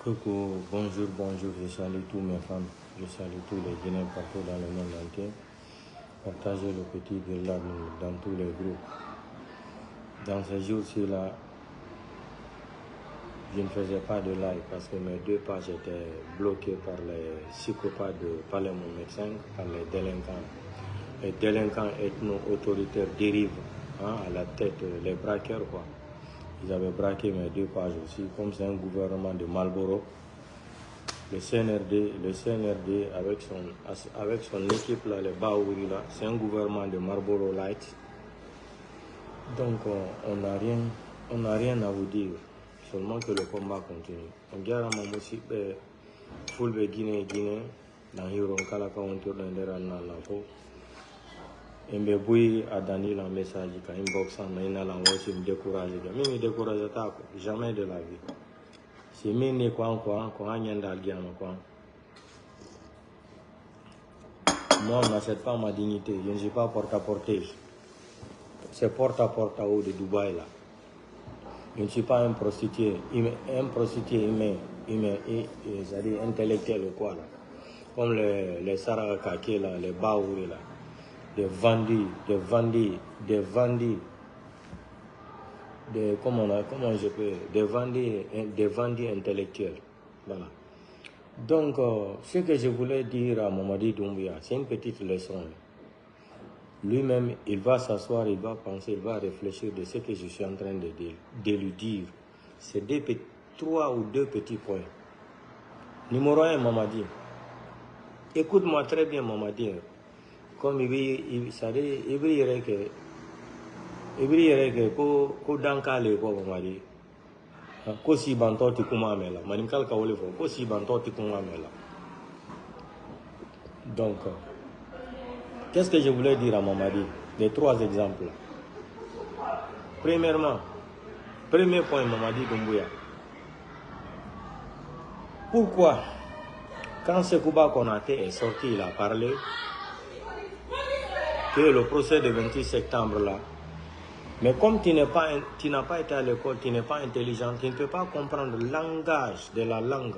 Coucou, bonjour, je salue tous mes femmes, je salue tous les Guinéens partout dans le monde entier. Partagez le petit virlade dans tous les groupes. Dans ces jours-ci là, je ne faisais pas de live parce que mes deux pages étaient bloquées par les psychopathes de Palais Mon Médecin, par les délinquants. Les délinquants ethno-autoritaires dérivent à la tête, les braqueurs quoi. Ils avaient braqué mes deux pages aussi, comme c'est un gouvernement de Marlboro. Le CNRD avec son équipe là, les Baouri là, c'est un gouvernement de Marlboro Light. Donc on n'a rien à vous dire, seulement que le combat continue. On dirait que aussi fulbe Guinée dans Hiron Kalaka on tourne dans la peau. Et me bouille à Dani un message quand inbox en a l'envoyé me décourager. Mais me décourager jamais de la vie. C'est mine quoi quand on y a quoi. Moi, on n'achète pas ma dignité. Je ne suis pas porte-à-porter. C'est porte-à-porte à haut de Dubaï là. Je ne suis pas un prostitué humain, c'est-à-dire intellectuel ou quoi là. Comme les Sarakake là, les Baouri là. Des vendis, des vendis intellectuels. Voilà. Donc, ce que je voulais dire à Mamadi Doumbouya, c'est une petite leçon. Lui-même, il va s'asseoir, il va penser, il va réfléchir de ce que je suis en train de lui dire. C'est trois ou deux petits points. Numéro 1, Mamadi. Écoute-moi très bien, Mamadi. Comme il brillerait que ko dankale ko Mamadi. Ko si banto ti kuma mela. Maninkal ka wole fo. Ko si banto ti kuma mela. Donc, qu'est-ce que je voulais dire à Mamadi? Les trois exemples. Premièrement, premier point, Mamadi Doumbouya. Pourquoi, quand Sekouba Konaté est sorti, il a parlé que le procès du 28 septembre là, mais comme tu n'as pas été à l'école, tu n'es pas intelligent, tu ne peux pas comprendre le langage de la langue,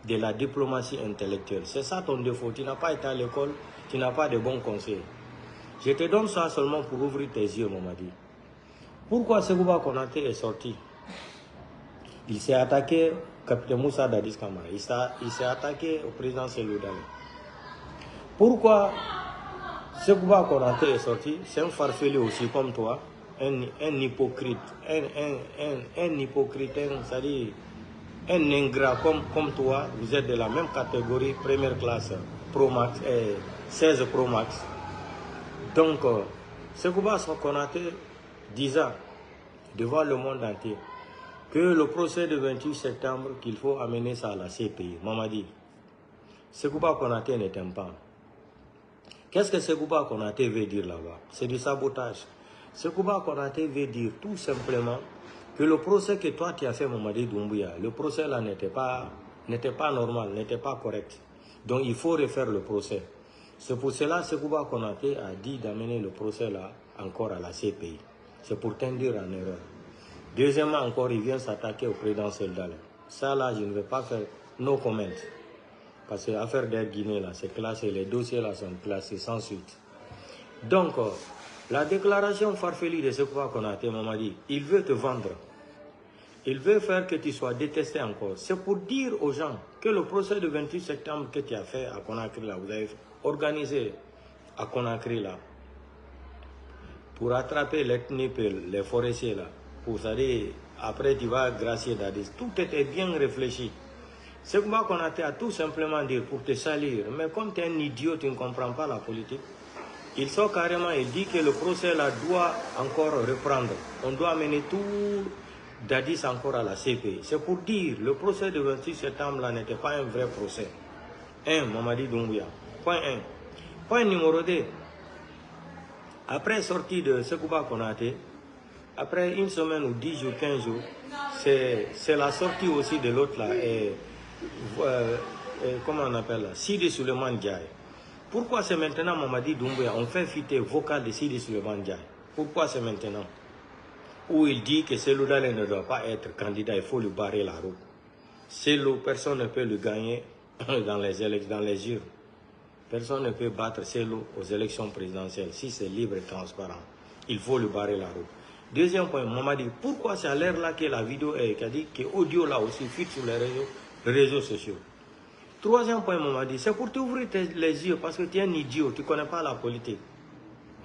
de la diplomatie intellectuelle. C'est ça ton défaut. Tu n'as pas été à l'école, tu n'as pas de bons conseils. Je te donne ça seulement pour ouvrir tes yeux, Mamadi. Pourquoi Sekouba Konaté est sorti? Il s'est attaqué au capitaine Moussa Dadis Kamara. Il s'est attaqué au président Cellou Dalein. Pourquoi Sekouba Konaté est sorti? C'est un farfelu aussi comme toi. Un hypocrite, un hypocrite, c'est-à-dire un ingrat comme toi, vous êtes de la même catégorie, première classe, Pro Max, 16 Pro Max. Donc, Sekouba Konaté disait devant le monde entier que le procès du 28 septembre, qu'il faut amener ça à la CPI. Mamadi, Sekouba Konaté ne t'aime pas. Qu'est-ce que Sekouba Konaté veut dire là-bas? C'est du sabotage. Sekouba Konaté veut dire tout simplement que le procès que toi tu as fait, Mamadi Doumbouya, le procès là n'était pas normal, n'était pas correct. Donc il faut refaire le procès. C'est pour cela que Sekouba Konaté a dit d'amener le procès là encore à la CPI. C'est pour t'induire en erreur. Deuxièmement encore, il vient s'attaquer au président Cellou Dalein. Ça là, je ne vais pas faire no comment. Parce que l'affaire d'Air Guinée là, c'est classé, les dossiers là sont classés sans suite. Donc, la déclaration farfelue de Sekouba Konaté, Mamadi, il veut te vendre. Il veut faire que tu sois détesté encore. C'est pour dire aux gens que le procès du 28 septembre que tu as fait à Conakry là, vous avez organisé à Conakry là, pour attraper l'ethnie, les forestiers là, pour ça dire, après tu vas gracier Dadis. Tout était bien réfléchi. Sekouba Konaté a tout simplement dit pour te salir. Mais comme tu es un idiot, tu ne comprends pas la politique. Il sort carrément et dit que le procès là doit encore reprendre. On doit mener tout Dadis encore à la CPI. C'est pour dire le procès du 28 septembre là n'était pas un vrai procès. Mamadi Doumbouya. Point 1. Point numéro 2. Après sortie de Sekouba Konaté, après une semaine ou 10 jours, 15 jours, c'est la sortie aussi de l'autre là. Comment on appelle là? Sidi Souleymane Ndiaye. Pourquoi c'est maintenant, Mamadi Doumbouya, on fait fuiter vocal de Sidi Souleymane Ndiaye? Pourquoi c'est maintenant? Où il dit que Cellou Dalein ne doit pas être candidat, il faut lui barrer la route. C'est l'eau, personne ne peut le gagner dans les urnes. Personne ne peut battre Celo aux élections présidentielles si c'est libre et transparent. Il faut lui barrer la route. Deuxième point, Mamadi, pourquoi c'est à l'heure là que la vidéo est, que l'audio là aussi fuite sur les réseaux sociaux? Troisième point, Mamadi, c'est pour t'ouvrir les yeux parce que tu es un idiot, tu ne connais pas la politique.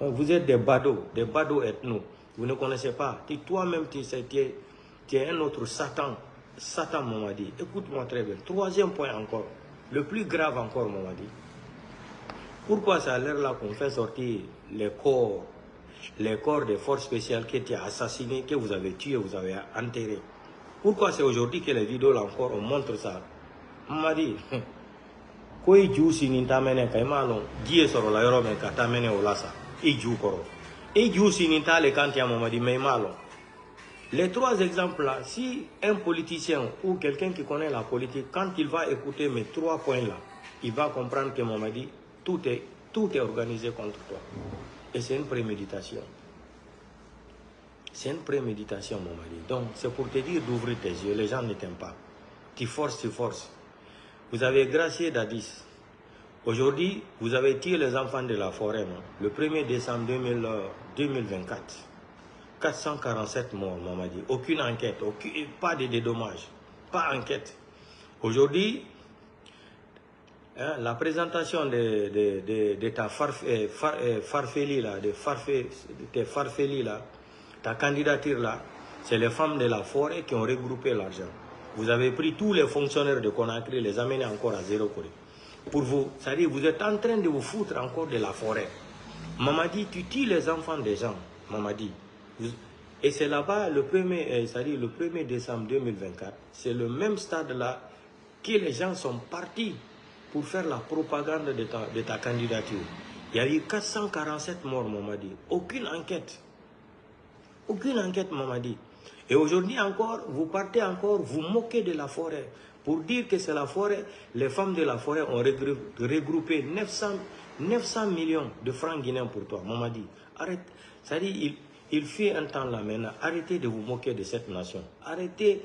Vous êtes des badauds ethno. Vous ne connaissez pas. Toi-même, tu es un autre Satan. Satan, Mamadi. Écoute-moi très bien. Troisième point encore. Le plus grave encore, Mamadi. Pourquoi c'est à l'heure là qu'on fait sortir les corps des forces spéciales qui étaient assassinés, que vous avez tués, vous avez enterrés? Pourquoi c'est aujourd'hui que les vidéos là encore, on montre ça? Mamadi. Quoi joue si n'intamene kaimalo, Dieu sera la yoro men katamene olasa. Et joue koro. Et joue si n'intale kantia Mamadi mais malo. Les trois exemples là, si un politicien ou quelqu'un qui connaît la politique, quand il va écouter mes trois points là, il va comprendre que Mamadi, tout est organisé contre toi. Et c'est une préméditation. C'est une préméditation, Mamadi. Donc, c'est pour te dire d'ouvrir tes yeux. Les gens ne t'aiment pas. Tu forces. Vous avez gracié Dadis. Aujourd'hui, vous avez tué les enfants de la forêt, non? Le 1er décembre 2024. 447 morts, Mamadi. Aucune enquête, pas de dédommage, pas enquête. Aujourd'hui, hein, la présentation de ta farfeli là, tes farfelis là, ta candidature là, c'est les femmes de la forêt qui ont regroupé l'argent. Vous avez pris tous les fonctionnaires de Conakry, les amenés encore à zéro Corée. Pour vous, c'est-à-dire vous êtes en train de vous foutre encore de la forêt. Mamadi, tu tues les enfants des gens, Mamadi. Et c'est là-bas, le 1er décembre 2024, c'est le même stade-là que les gens sont partis pour faire la propagande de ta candidature. Il y a eu 447 morts, Mamadi. Aucune enquête. Aucune enquête, Mamadi. Et aujourd'hui encore, vous partez encore, vous moquez de la forêt. Pour dire que c'est la forêt, les femmes de la forêt ont regroupé 900 millions de francs guinéens pour toi, Mamadi. Arrête. C'est-à-dire, il fait un temps là maintenant, arrêtez de vous moquer de cette nation. Arrêtez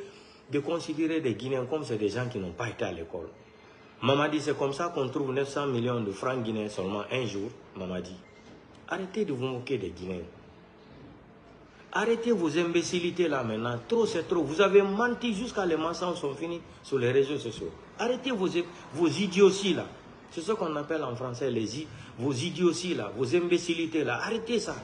de considérer les Guinéens comme c'est des gens qui n'ont pas été à l'école. Mamadi, c'est comme ça qu'on trouve 900 millions de francs guinéens seulement un jour, Mamadi. Arrêtez de vous moquer des Guinéens. Arrêtez vos imbécilités là maintenant. Trop c'est trop. Vous avez menti jusqu'à les mensonges sont finis sur les réseaux sociaux. Arrêtez vos idioties là. C'est ce qu'on appelle en français vos idioties là, vos imbécilités là. Arrêtez ça.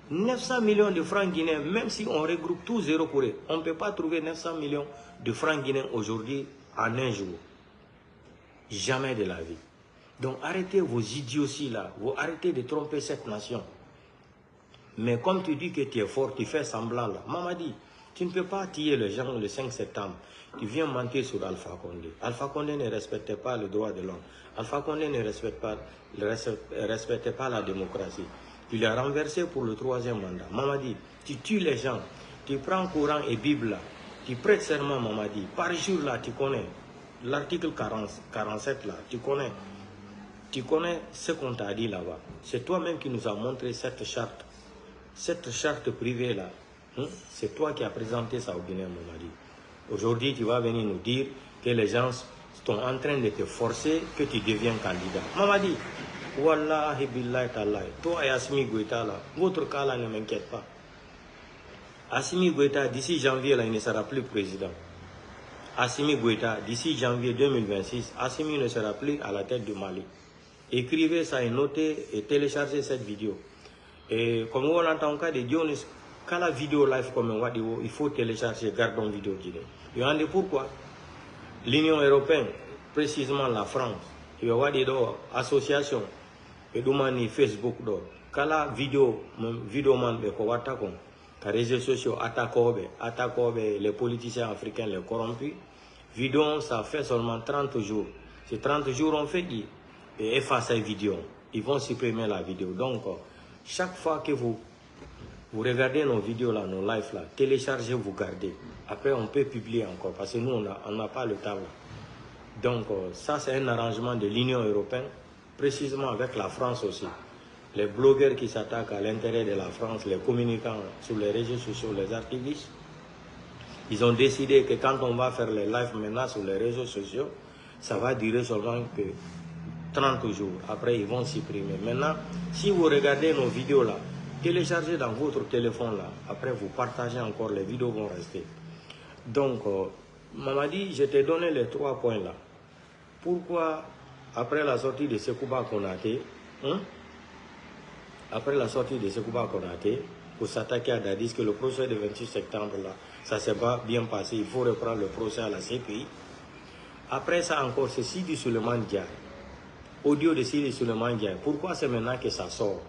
900 millions de francs guinéens, même si on regroupe tout zéro Corée, on ne peut pas trouver 900 millions de francs guinéens aujourd'hui en un jour. Jamais de la vie. Donc arrêtez vos idioties là. Arrêtez de tromper cette nation. Mais comme tu dis que tu es fort, tu fais semblant là. Mamadi, tu ne peux pas tuer les gens le 5 septembre. Tu viens mentir sur Alpha Condé. Alpha Condé ne respectait pas le droit de l'homme. Alpha Condé ne respectait pas la démocratie. Tu l'as renversé pour le 3e mandat. Mamadi, tu tues les gens. Tu prends Coran et Bible là. Tu prêtes serment, Mamadi. Par jour là, tu connais. L'article 47 là, tu connais. Tu connais ce qu'on t'a dit là-bas. C'est toi-même qui nous as montré cette charte. Cette charte privée là, c'est toi qui as présenté ça au Guinée, Mamadi. Aujourd'hui, tu vas venir nous dire que les gens sont en train de te forcer que tu deviens candidat. Mamadi, Wallahi billahi tallahi, toi et Assimi Goïta là, votre cas là ne m'inquiète pas. Assimi Goïta, d'ici janvier là, il ne sera plus président. Assimi Goïta, d'ici janvier 2026, Assimi ne sera plus à la tête du Mali. Écrivez ça et notez et téléchargez cette vidéo. Et comme on entend cas de Dionis, quand la vidéo live comme on va dire, il faut télécharger, gardons vidéo Guinée. Et on dit pourquoi l'Union européenne, précisément la France, il va dire association, et demande Facebook quand la vidéo man be ko wata kon, les réseaux sociaux attaquent les politiciens africains, les corrompus. Vidéo, ça fait seulement 30 jours. Ces 30 jours, on fait dit, et effacer la vidéo. Ils vont supprimer la vidéo. Donc, chaque fois que vous regardez nos vidéos là, nos lives là, téléchargez, vous gardez. Après, on peut publier encore parce que nous, on n'a pas le temps là. Donc, ça, c'est un arrangement de l'Union européenne, précisément avec la France aussi. Les blogueurs qui s'attaquent à l'intérêt de la France, les communicants sur les réseaux sociaux, les activistes, Ils ont décidé que quand on va faire les lives maintenant sur les réseaux sociaux, ça va durer seulement que 30 jours. Après, ils vont supprimer. Maintenant, si vous regardez nos vidéos là, téléchargez dans votre téléphone là. Après, vous partagez encore, les vidéos vont rester. Donc, Mamadi, je t'ai donné les 3 points là. Pourquoi, après la sortie de Sekouba Konaté, pour s'attaquer à Dadis, que le procès du 28 septembre là, ça ne s'est pas bien passé, il faut reprendre le procès à la CPI. Après ça encore, c'est Sidi Souleymane Diaye. Audio de Sidi Souleymane Diaye. Pourquoi c'est maintenant que ça sort?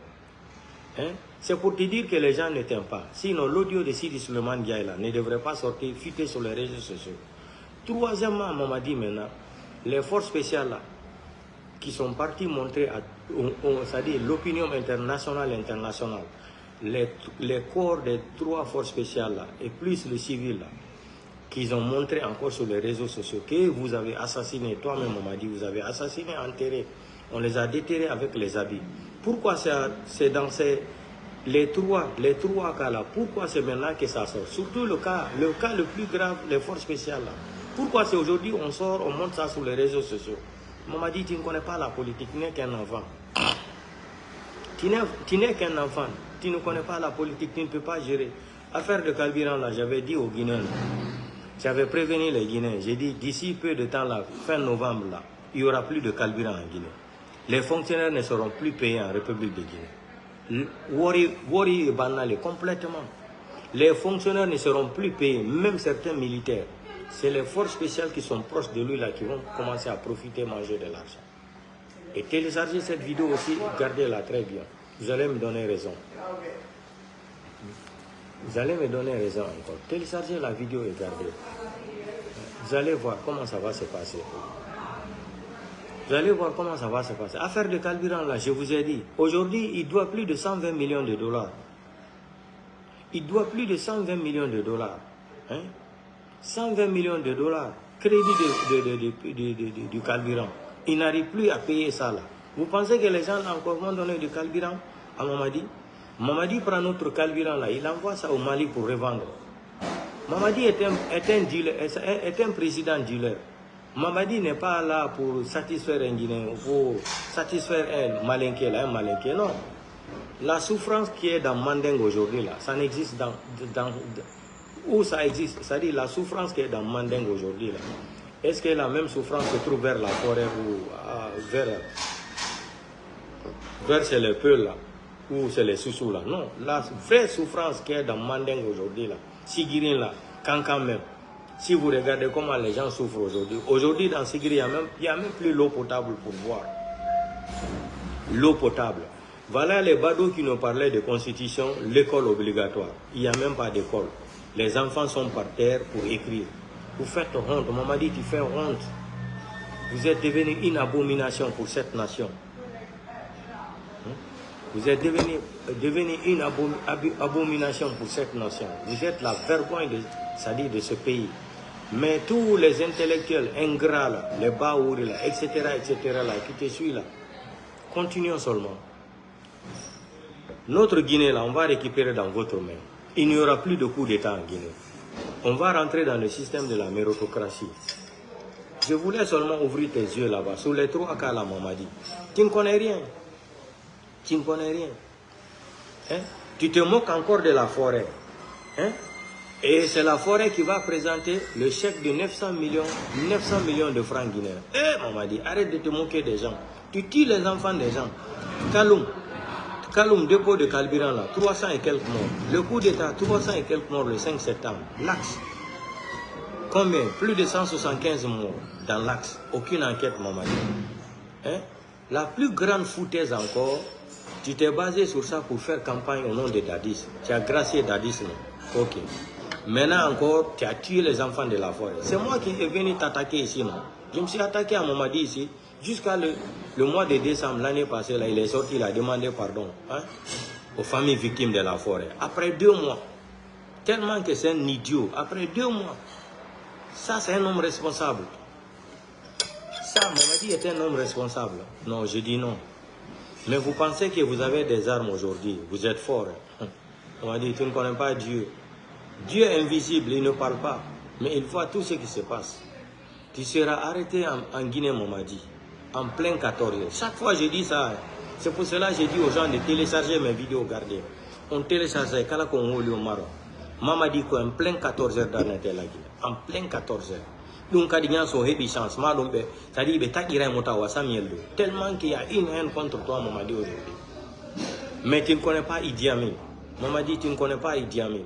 C'est pour te dire que les gens ne t'aiment pas. Sinon, l'audio de Sidi Souleymane Diaye là ne devrait pas sortir, fuiter sur les réseaux sociaux. Troisièmement, on m'a dit maintenant, les forces spéciales là, qui sont partis montrer, c'est-à-dire l'opinion internationale, les corps des 3 forces spéciales là, et plus le civil là, qu'ils ont montré encore sur les réseaux sociaux, que vous avez assassiné, toi-même on m'a dit, vous avez assassiné, enterré, on les a déterrés avec les habits. Pourquoi c'est dans les trois cas là, pourquoi c'est maintenant que ça sort? Surtout le cas le plus grave, les forces spéciales là. Pourquoi c'est aujourd'hui on sort, on monte ça sur les réseaux sociaux? On m'a dit, tu ne connais pas la politique, tu n'es qu'un enfant. Tu n'es qu'un enfant, tu ne connais pas la politique, tu ne peux pas gérer. Affaire de carburant là, j'avais dit aux Guinéens, j'avais prévenu les Guinéens, j'ai dit d'ici peu de temps là, fin novembre là, il n'y aura plus de carburant en Guinée. Les fonctionnaires ne seront plus payés en République de Guinée. Wari est banalé complètement. Les fonctionnaires ne seront plus payés, même certains militaires. C'est les forces spéciales qui sont proches de lui là qui vont commencer à profiter, manger de l'argent. Et téléchargez cette vidéo aussi, gardez-la très bien. Vous allez me donner raison. Vous allez me donner raison encore. Téléchargez la vidéo et gardez. Vous allez voir comment ça va se passer. Vous allez voir comment ça va se passer. Affaire de carburant là, je vous ai dit. Aujourd'hui, il doit plus de 120 millions de dollars. Il doit plus de 120 millions de dollars. 120 millions de dollars. Crédit du carburant. Il n'arrive plus à payer ça là. Vous pensez que les gens encore vont donner du carburant à Mamadi? Mamadi prend notre carburant là, il envoie ça au Mali pour revendre. Mamadi est un président dealer. Mamadi n'est pas là pour satisfaire un Guinéen, pour satisfaire un Malinké là, non. La souffrance qui est dans Mandeng aujourd'hui là, ça n'existe où ça existe, c'est-à-dire la souffrance qui est dans Mandeng aujourd'hui là. Est-ce que la même souffrance se trouve vers la forêt ou vers c'est les Peuls là, ou c'est les Soussous là? Non, la vraie souffrance qui est dans Mandeng aujourd'hui là, Sigirin là, Kankan même. Si vous regardez comment les gens souffrent aujourd'hui, aujourd'hui dans Sigirin, il n'y a même plus l'eau potable pour boire. L'eau potable. Voilà les badauds qui nous parlaient de constitution, l'école obligatoire. Il n'y a même pas d'école. Les enfants sont par terre pour écrire. Vous faites honte. Maman dit, tu fais honte. Vous êtes devenu une abomination pour cette nation. Vous êtes devenu une abomination pour cette nation. Vous êtes la vergogne de ce pays. Mais tous les intellectuels ingrats, là, les baouri, là, etc., là, qui te suivent là, continuons seulement. Notre Guinée, là, on va récupérer dans votre main. Il n'y aura plus de coup d'État en Guinée. On va rentrer dans le système de la méritocratie. Je voulais seulement ouvrir tes yeux là-bas, sur les 3 cas là, Mamadi. Tu ne connais rien. Tu ne connais rien. Tu te moques encore de la forêt. Et c'est la forêt qui va présenter le chèque de 900 millions de francs guinéens. Mamadi, arrête de te moquer des gens. Tu tues les enfants des gens. Kaloum, dépôt de carburant là, 300 et quelques morts. Le coup d'État, 300 et quelques morts le 5 septembre. L'Axe. Combien? Plus de 175 morts dans l'Axe. Aucune enquête, Mamadi. La plus grande foutaise encore, tu t'es basé sur ça pour faire campagne au nom de Dadis. Tu as gracié Dadis, non? Ok. Maintenant encore, tu as tué les enfants de la forêt. C'est moi qui est venu t'attaquer ici, non? Je me suis attaqué à Mamadi ici. Jusqu'à le mois de décembre, l'année passée, là, il est sorti, il a demandé pardon aux familles victimes de la forêt. Après 2 mois, tellement que c'est un idiot, après 2 mois, ça c'est un homme responsable. Ça, Mamadi est un homme responsable. Non, je dis non. Mais vous pensez que vous avez des armes aujourd'hui, vous êtes fort. On m'a dit, tu ne connais pas Dieu. Dieu est invisible, il ne parle pas, mais il voit tout ce qui se passe. Tu seras arrêté en Guinée, Mamadi, en plein 14h. Chaque fois je dis ça, c'est pour cela que j'ai dit aux gens de télécharger mes vidéos, regardez. On téléchargeait quand on au Maroc. Mamadi, en plein 14h dans la Guinée, en plein 14h. Donc, quand il y a une chance, c'est-à-dire que tellement qu'il y a une haine contre toi, Mamadi, aujourd'hui. Mais tu ne connais pas Idi Amin. Mamadi, tu ne connais pas Idi Amin.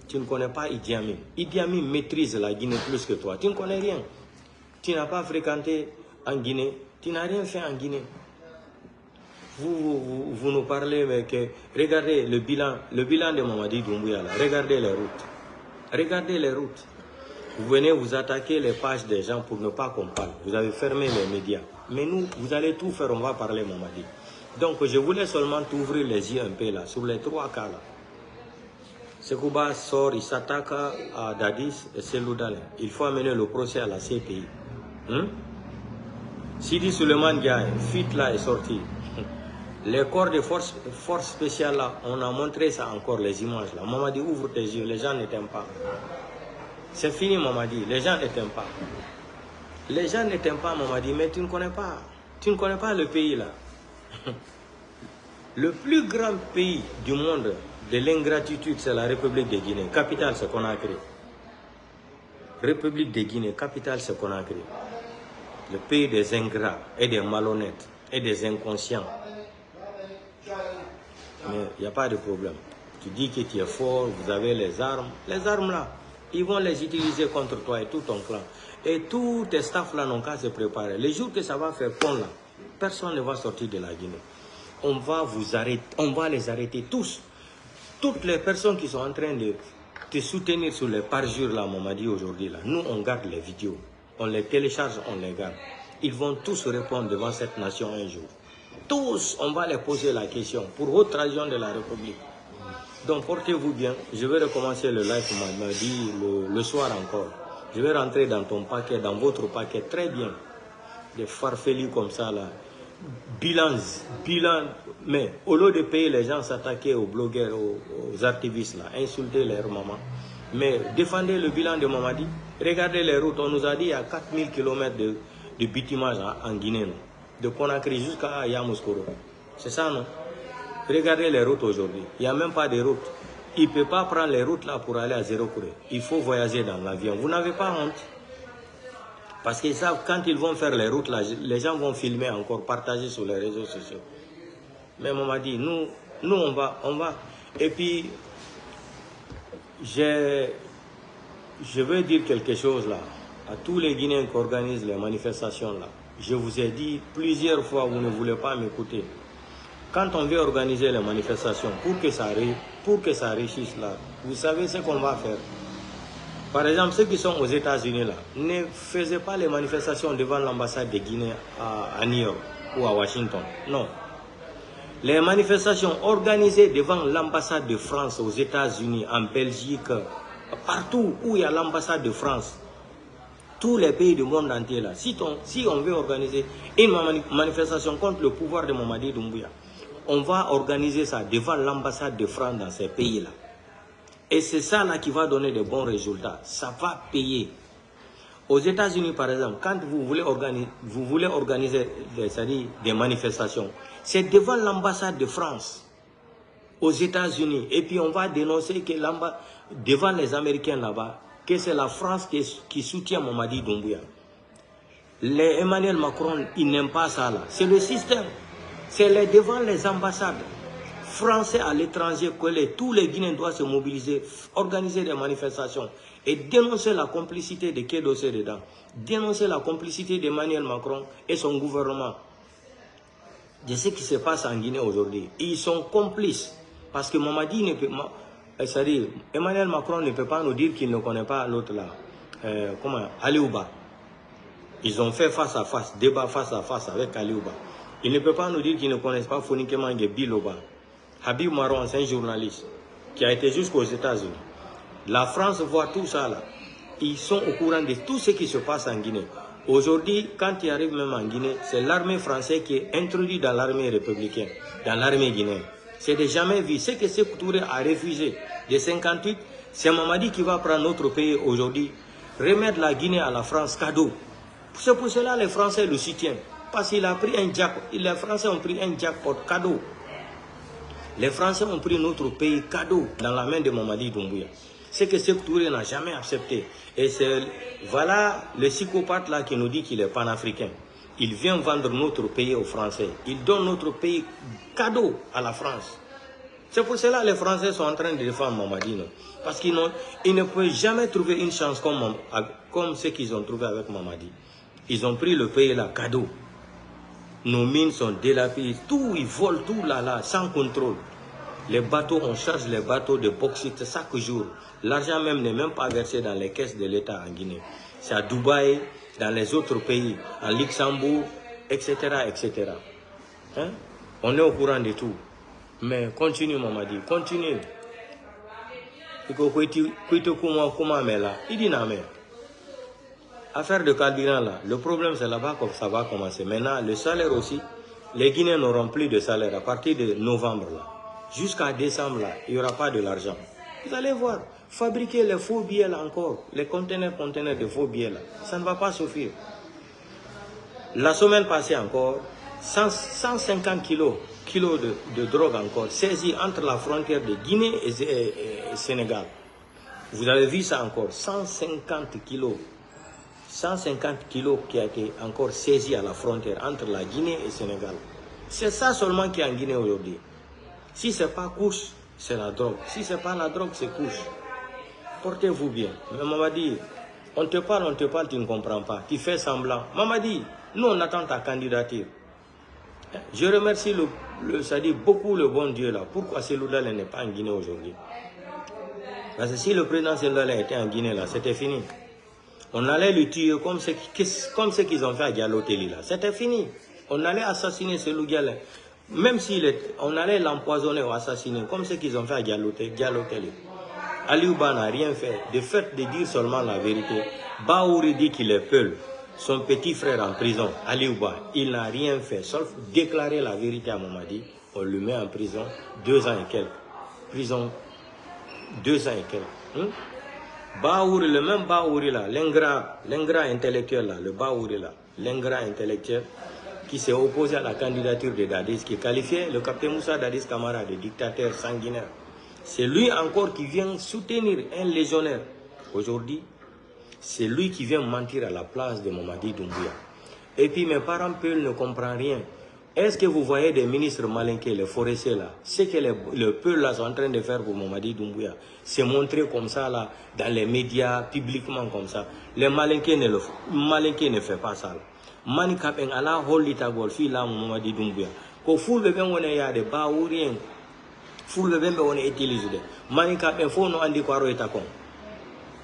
Tu ne connais pas Idi Amin. Idi Amin maîtrise la Guinée plus que toi. Tu ne connais rien. Tu n'as pas fréquenté en Guinée. Tu n'as rien fait en Guinée. Vous nous parlez, mais que regardez le bilan de Mamadi Doumbouya. Là. Regardez les routes. Regardez les routes. Vous venez vous attaquer les pages des gens pour ne pas qu'on parle. Vous avez fermé les médias. Mais nous, vous allez tout faire, on va parler Mamadi. Donc, je voulais seulement t'ouvrir les yeux un peu là, sur les 3 cas là. Sekouba sort, il s'attaque à Dadis et Seloudal. Il faut amener le procès à la CPI. Sidi Suleiman Diaye, fuite là est sorti. Les corps de force spéciales là, on a montré ça encore, les images là. Mamadi, ouvre tes yeux, les gens ne t'aiment pas. C'est fini, Mamadi, les gens ne t'aiment pas. Les gens ne t'aiment pas, Mamadi, mais tu ne connais pas. Tu ne connais pas le pays là. Le plus grand pays du monde de l'ingratitude, c'est la République de Guinée. Capitale, c'est Conakry. République de Guinée, capitale, c'est Conakry. Le pays des ingrats et des malhonnêtes et des inconscients. Mais il n'y a pas de problème. Tu dis que tu es fort, vous avez les armes. Les armes là, ils vont les utiliser contre toi et tout ton clan. Et tous tes staffs là n'ont qu'à se préparer. Les jours que ça va faire pont là, personne ne va sortir de la Guinée. On va vous arrêter, on va les arrêter tous. Toutes les personnes qui sont en train de te soutenir sur les parjures là, Mamadi, aujourd'hui là, nous on garde les vidéos, on les télécharge, on les garde. Ils vont tous répondre devant cette nation un jour. Tous, on va les poser la question pour votre trahison de la République. Donc portez-vous bien. Je vais recommencer le live, Mamadi, le soir encore. Je vais rentrer dans ton paquet, dans votre paquet, très bien. Des farfelus comme ça là. Bilan, mais au lieu de payer les gens s'attaquer aux blogueurs, aux activistes là, insulter leur maman. Mais défendez le bilan de Mamadi. Regardez les routes, on nous a dit il y a 4000 km de bitumage en Guinée, non? De Conakry jusqu'à Yamoussoukro. C'est ça, non? Regardez les routes aujourd'hui, il n'y a même pas de route. Il ne peut pas prendre les routes là pour aller à Zéro Kouré. Il faut voyager dans l'avion. Vous n'avez pas honte? Parce qu'ils savent quand ils vont faire les routes là, les gens vont filmer encore, partager sur les réseaux sociaux. Mais on m'a dit, nous on va. Et puis, je veux dire quelque chose là, à tous les Guinéens qui organisent les manifestations là. Je vous ai dit plusieurs fois, vous ne voulez pas m'écouter. Quand on veut organiser les manifestations, pour que ça réussisse là, vous savez ce qu'on va faire. Par exemple, ceux qui sont aux États-Unis là, ne faisaient pas les manifestations devant l'ambassade de Guinée à New York ou à Washington. Non. Les manifestations organisées devant l'ambassade de France aux États-Unis, en Belgique, partout où il y a l'ambassade de France, tous les pays du monde entier là, si on veut organiser une manifestation contre le pouvoir de Mamadi Doumbouya, on va organiser ça devant l'ambassade de France dans ces pays là. Et c'est ça là qui va donner de bons résultats. Ça va payer. Aux États-Unis, par exemple, quand vous voulez organiser des manifestations, c'est devant l'ambassade de France, aux États-Unis. Et puis on va dénoncer que devant les Américains là-bas, que c'est la France qui soutient Mamadi Doumbouya. Emmanuel Macron, il n'aime pas ça là. C'est le système. C'est devant les ambassades français à l'étranger que tous les Guinéens doivent se mobiliser, organiser des manifestations et dénoncer la complicité de Kédossé dedans, dénoncer la complicité d'Emmanuel Macron et son gouvernement de ce qui se passe en Guinée aujourd'hui. Ils sont complices parce que Mamadi ne peut pas, c'est-à-dire Emmanuel Macron ne peut pas nous dire qu'il ne connaît pas l'autre là, Aliouba. Ils ont fait face à face, débat face à face avec Aliouba. Il ne peut pas nous dire qu'ils ne connaissent pas Fonike Mange Biloba. Habib Maron, c'est un journaliste qui a été jusqu'aux États-Unis. La France voit tout ça là. Ils sont au courant de tout ce qui se passe en Guinée. Aujourd'hui, quand ils arrivent même en Guinée, c'est l'armée française qui est introduite dans l'armée républicaine, dans l'armée guinéenne. C'est de jamais vu. Ce que Sékou Touré a refusé de 58, C'est Mamadi qui va prendre notre pays aujourd'hui, remettre la Guinée à la France cadeau. C'est pour cela que les Français le soutiennent. Parce qu'il a pris un jackpot. Les Français ont pris un jackpot cadeau. Les Français ont pris notre pays cadeau dans la main de Mamadi Doumbouya. C'est que Sékou Touré n'a jamais accepté. Et c'est voilà le psychopathe là qui nous dit qu'il est panafricain. Il vient vendre notre pays aux Français. Il donne notre pays cadeau à la France. C'est pour cela que les Français sont en train de défendre Mamadi. Non? Parce qu'ils ne peuvent jamais trouver une chance comme ce qu'ils ont trouvé avec Mamadi. Ils ont pris le pays là cadeau. Nos mines sont délapidées. Tout, ils volent tout là, sans contrôle. Les bateaux, on charge les bateaux de bauxite chaque jour. L'argent même n'est même pas versé dans les caisses de l'État en Guinée. C'est à Dubaï, dans les autres pays, en Luxembourg, etc. etc. Hein? On est au courant de tout. Mais continue, Mamadi, continue. Affaire de carburant là, le problème c'est là-bas que ça va commencer. Maintenant, le salaire aussi, les Guinéens n'auront plus de salaire à partir de novembre là. Jusqu'à décembre là, il n'y aura pas de l'argent. Vous allez voir, fabriquer les faux billets là encore, les conteneurs de faux billets là, ça ne va pas suffire. La semaine passée encore, 150 kilos de drogue encore saisis entre la frontière de Guinée et Sénégal. Vous avez vu ça encore, 150 kilos. 150 kilos qui a été encore saisi à la frontière entre la Guinée et le Sénégal. C'est ça seulement qui est en Guinée aujourd'hui. Si ce n'est pas couche, c'est la drogue. Si ce n'est pas la drogue, c'est couche. Portez-vous bien. Mais Mamadi, on te parle, tu ne comprends pas. Tu fais semblant. Mamadi, nous on attend ta candidature. Je remercie ça dit beaucoup le bon Dieu là. Pourquoi Seloudal n'est pas en Guinée aujourd'hui? Parce que si le président Seloudal était en Guinée là, c'était fini. On allait le tuer comme ce qu'ils ont fait à Diallo Telly là. C'était fini. On allait assassiner ce Lougalais. Même on allait l'empoisonner ou assassiner comme ce qu'ils ont fait à Diallo Telly. Aliouba n'a rien fait. De fait de dire seulement la vérité. Baouri dit qu'il est peul. Son petit frère en prison, Aliouba, il n'a rien fait. Sauf déclarer la vérité à Mamadi. On le met en prison 2 ans et quelques. Prison 2 ans et quelques. Baouri, le même Baouri là, l'ingrat intellectuel là, le Baouri là, l'ingrat intellectuel qui s'est opposé à la candidature de Dadis, qui qualifiait le capitaine Moussa Dadis Camara de dictateur sanguinaire. C'est lui encore qui vient soutenir un légionnaire. Aujourd'hui, c'est lui qui vient mentir à la place de Mamadi Doumbouya. Et puis mes parents Peul ne comprennent rien. Est-ce que vous voyez des ministres malinqués, les forestiers là, ce que le peuple là sont en train de faire pour Mamadi Doumbouya, c'est montrer comme ça là, dans les médias, publiquement comme ça. Les malinqués ne font pas ça. Manikap en ala holita gol fi la Mamadi Doumbouya. Ko fulbe ben wona yaade ba wurien. Fulbe ben be wona utiliser de. Manikap en fo no andi ko aroita kon.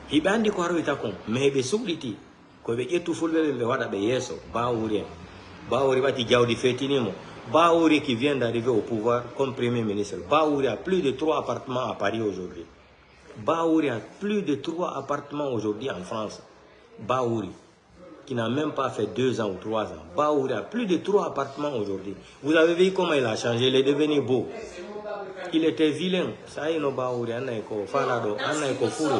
Hibe andi ko aroita kon, mais be subliti. Ko be ƴettu fulbe be wada be yeso ba wurien. Baouri Bati Gaudi Fetinimo. Baouri qui vient d'arriver au pouvoir comme Premier ministre. Baouri a plus de 3 appartements à Paris aujourd'hui. Baouri a plus de 3 appartements aujourd'hui en France. Baouri, qui n'a même pas fait 2 ans ou 3 ans. Baouri a plus de 3 appartements aujourd'hui. Vous avez vu comment il a changé, il est devenu beau. Il était vilain. Ça y est, no Baouri, Anaïko, Falado, Anaïko Fouré.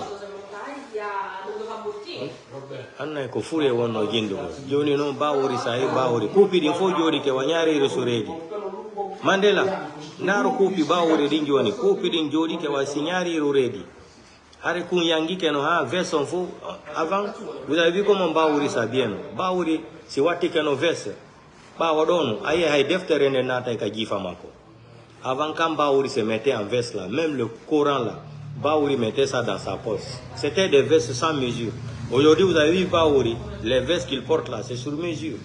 Anna ko fure wonno jindo joni non Baouri sahi Baouri kupi di fo jodi ke wanyare resuredi Mandela ndaro kupi Baouri din joni kupi din jodi ke wa signari redi are kun yangi ke no ha version fo avant vous avez vu comment Baouri ça bien Baouri si watti ke no verse ba wadon ayi hay deftere ne nata ka jifa mako avant quand Baouri se mettait en verse là même le Coran là Baouri mettait ça dans sa poche. C'était des vestes sans mesure. Aujourd'hui, vous avez vu Baouri, les vestes qu'il porte là, c'est sur mesure.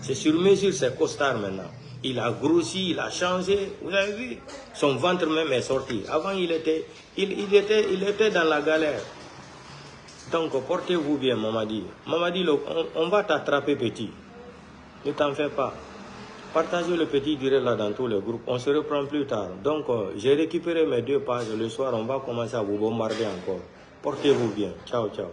C'est sur mesure, c'est costard maintenant. Il a grossi, il a changé. Vous avez vu, son ventre même est sorti. Avant, il était dans la galère. Donc, portez-vous bien, Mamadi. Mamadi, on va t'attraper petit. Ne t'en fais pas. Partagez le petit direct là dans tous les groupes. On se reprend plus tard. Donc, j'ai récupéré mes 2 pages. Le soir, on va commencer à vous bombarder encore. Portez-vous bien. Ciao, ciao.